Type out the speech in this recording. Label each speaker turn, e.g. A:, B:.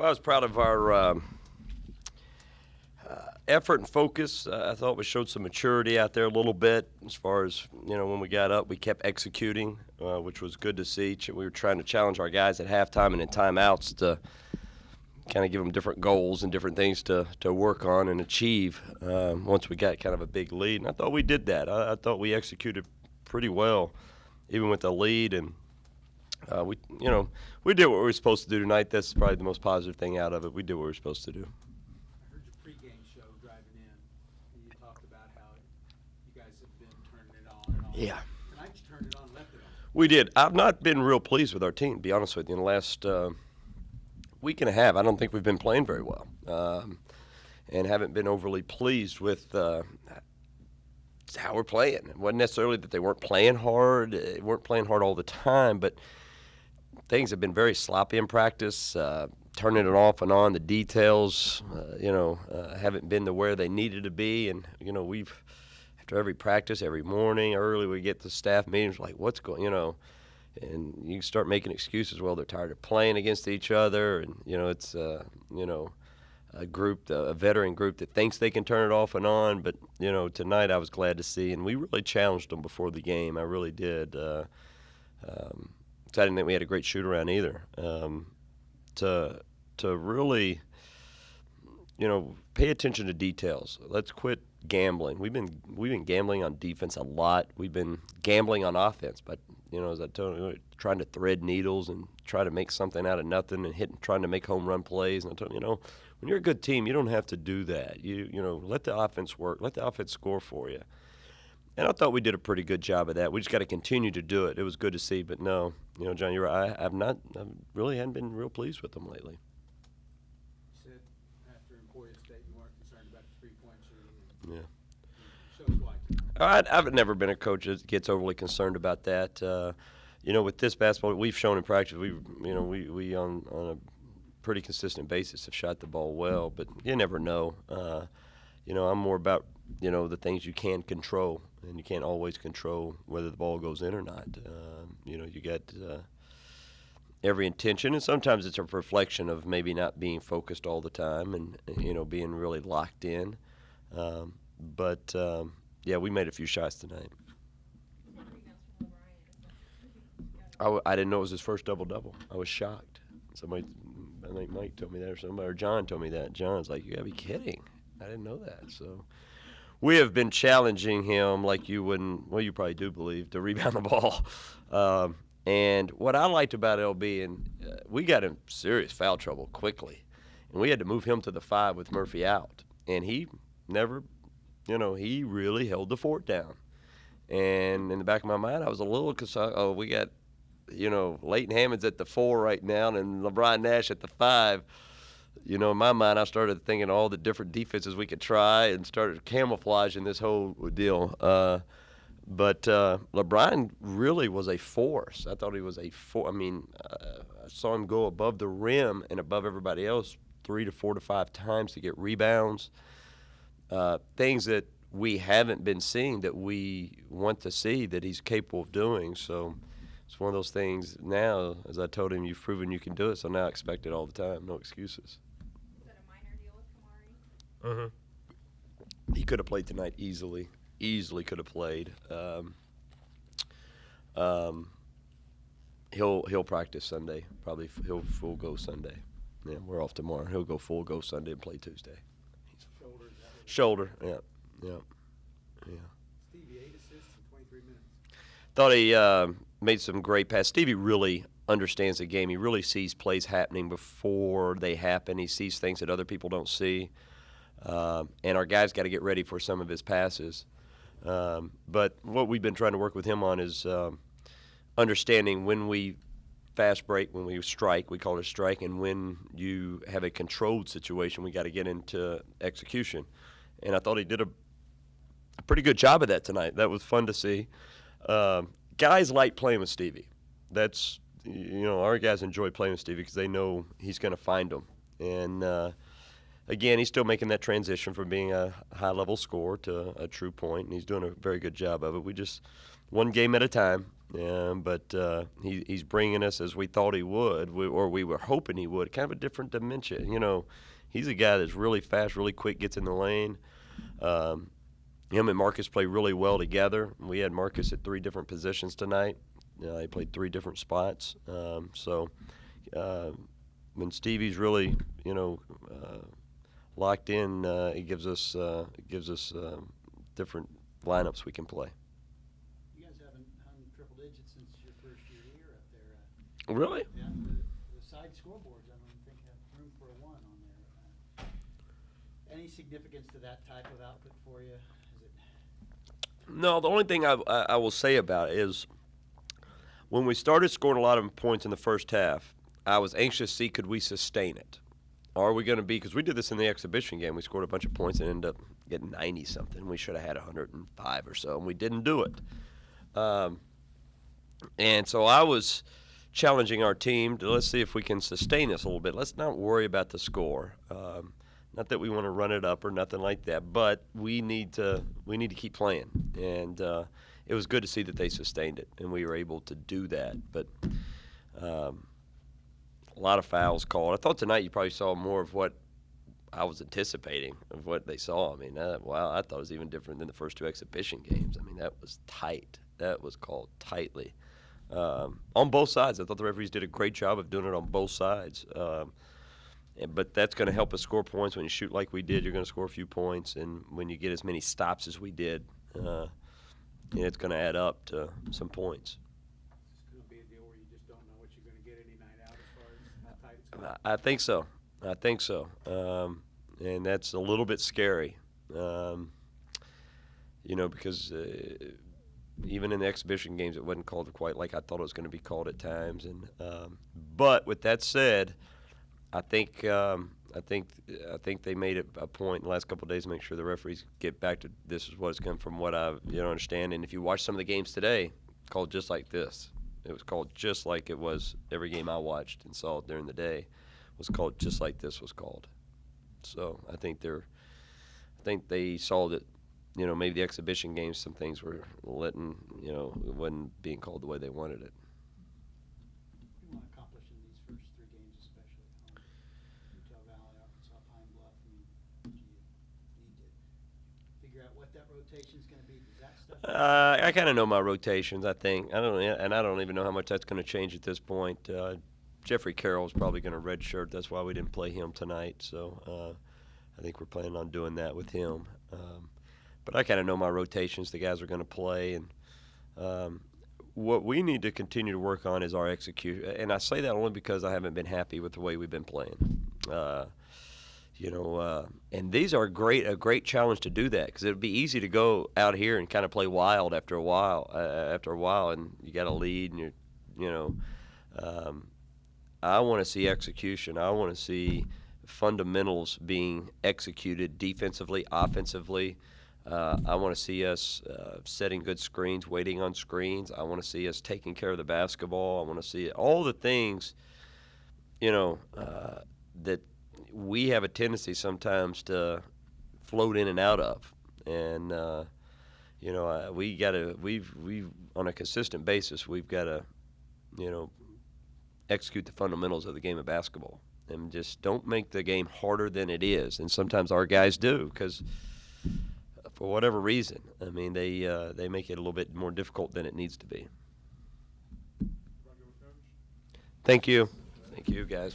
A: Well, I was proud of our effort and focus. I thought we showed some maturity out there a little bit as far as, when we got up, we kept executing, which was good to see. We were trying to challenge our guys at halftime and in timeouts to kind of give them different goals and different things to work on and achieve once we got kind of a big lead. And I thought we did that. I thought we executed pretty well, even with the lead. And we did what we were supposed to do tonight. That's probably the most positive thing out of it. We did what we were supposed to do.
B: I heard your pregame show driving in, and you talked about how you guys have been turning it on and on.
A: Yeah.
B: Tonight you turned it on, left it on.
A: We did. I've not been real pleased with our team, to be honest with you. In the last week and a half, I don't think we've been playing very well, and haven't been overly pleased with how we're playing. It wasn't necessarily that they weren't playing hard. They weren't playing hard all the time, but things have been very sloppy in practice, turning it off and on. The details, haven't been to where they needed to be. And, we've, after every practice, every morning, early, we get the staff meetings like, what's going, and you start making excuses. Well, they're tired of playing against each other. And, it's, a group, a veteran group that thinks they can turn it off and on. But, tonight I was glad to see, and we really challenged them before the game. I really did. I didn't think we had a great shoot around either. To really, pay attention to details. Let's quit gambling. We've been gambling on defense a lot. We've been gambling on offense, but as I told you, trying to thread needles and try to make something out of nothing and trying to make home run plays. And I told you, when you're a good team, you don't have to do that. You let the offense work, let the offense score for you. And I thought we did a pretty good job of that. We just got to continue to do it. It was good to see, but no, John, you're right. I really hadn't been real pleased with them lately.
B: You said after Emporia State you weren't concerned about the three-point shooting.
A: Yeah.
B: Show us why.
A: I've never been a coach that gets overly concerned about that. With this basketball, we've shown in practice, we on a pretty consistent basis have shot the ball well, but you never know. I'm more about, the things you can control, and you can't always control whether the ball goes in or not. You got every intention, and sometimes it's a reflection of maybe not being focused all the time and, being really locked in. But we made a few shots tonight. I didn't know it was his first double-double. I was shocked. Somebody, I think Mike told me that, or John told me that. John's like, you got to be kidding. I didn't know that. So we have been challenging him like you wouldn't, well, you probably do believe, to rebound the ball. And what I liked about LB, and we got in serious foul trouble quickly, and we had to move him to the 5 with Murphy out. And he never, he really held the fort down. And in the back of my mind, I was a little concerned, we got, Leighton Hammond's at the 4 right now and LB Nash at the 5. In my mind, I started thinking all the different defenses we could try and started camouflaging this whole deal. But LeBron really was a force. I thought he was a force. I mean, I saw him go above the rim and above everybody else 3 to 4 to 5 times to get rebounds, things that we haven't been seeing that we want to see that he's capable of doing. So it's one of those things now, as I told him, you've proven you can do it, so now I expect it all the time, no excuses.
C: Is that a minor deal with Kamari?
A: Mm-hmm. He could have played tonight easily could have played. He'll practice Sunday, probably he'll full go Sunday. Yeah, we're off tomorrow. He'll go full go Sunday and play Tuesday. Shoulder, yeah.
B: Stevie, 8 assists in 23 minutes.
A: Thought he made some great passes. Stevie really understands the game. He really sees plays happening before they happen. He sees things that other people don't see. And our guys got to get ready for some of his passes. But what we've been trying to work with him on is understanding when we fast break, when we strike, we call it a strike, and when you have a controlled situation, we got to get into execution. And I thought he did a pretty good job of that tonight. That was fun to see. Guys like playing with Stevie. That's, our guys enjoy playing with Stevie because they know he's going to find them. And, again, he's still making that transition from being a high-level scorer to a true point, and he's doing a very good job of it. We just, one game at a time, But he's bringing us, as we thought he would, or we were hoping he would, kind of a different dimension. You know, he's a guy that's really fast, really quick, gets in the lane. Him and Marcus play really well together. We had Marcus at 3 different positions tonight. He played 3 different spots. When Stevie's really, locked in, it gives us different lineups we can play.
D: You guys haven't hung triple digits since your first year here up there.
A: Really?
D: Yeah, the side scoreboards, I don't think have room for a 1 on there. Any significance to that type of output for you? Is it?
A: No, the only thing I will say about it is when we started scoring a lot of points in the first half, I was anxious to see could we sustain it. Are we going to be, because we did this in the exhibition game, we scored a bunch of points and ended up getting 90-something. We should have had 105 or so, and we didn't do it. And so I was challenging our team to let's see if we can sustain this a little bit. Let's not worry about the score. Not that we want to run it up or nothing like that, but we need to keep playing. And it was good to see that they sustained it, and we were able to do that. But a lot of fouls called. I thought tonight you probably saw more of what I was anticipating of what they saw. I mean, wow, I thought it was even different than the first 2 exhibition games. I mean, that was tight. That was called tightly. On both sides. I thought the referees did a great job of doing it on both sides. But that's going to help us score points. When you shoot like we did, you're going to score a few points. And when you get as many stops as we did, it's going to add up to some points.
B: It's going to be a deal where you just don't know what you're going to get any night out as far as how tight it's going to be.
A: I think so. And that's a little bit scary, because even in the exhibition games, it wasn't called quite like I thought it was going to be called at times. And but with that said, I think they made it a point in the last couple of days to make sure the referees get back to this is what it's come from what I understand. And if you watch some of the games today, called just like this. It was called just like it was every game I watched and saw during the day was called just like this was called. So I think they saw that, maybe the exhibition games, some things were letting, it wasn't being called the way they wanted it.
D: What do you want to accomplish in these first 3 games, especially at home? Utah Valley, Arkansas, Pine Bluff. I mean, do you need to figure out what that rotation's going to be? Does that stuff?
A: I kind of know my rotations. I think I don't even know how much that's going to change at this point. Jeffrey Carroll's probably going to redshirt. That's why we didn't play him tonight. So I think we're planning on doing that with him. But I kind of know my rotations. The guys are going to play, and what we need to continue to work on is our execution. And I say that only because I haven't been happy with the way we've been playing. And these are a great challenge to do that, because it would be easy to go out here and kind of play wild after a while, and you got a lead, and I want to see execution. I want to see fundamentals being executed defensively, offensively. I want to see us setting good screens, waiting on screens. I want to see us taking care of the basketball. I want to see all the things, that we have a tendency sometimes to float in and out of. And, we've on a consistent basis, we've got to, execute the fundamentals of the game of basketball, and just don't make the game harder than it is. And sometimes our guys do, because for whatever reason, I mean, they make it a little bit more difficult than it needs to be. Thank you, guys.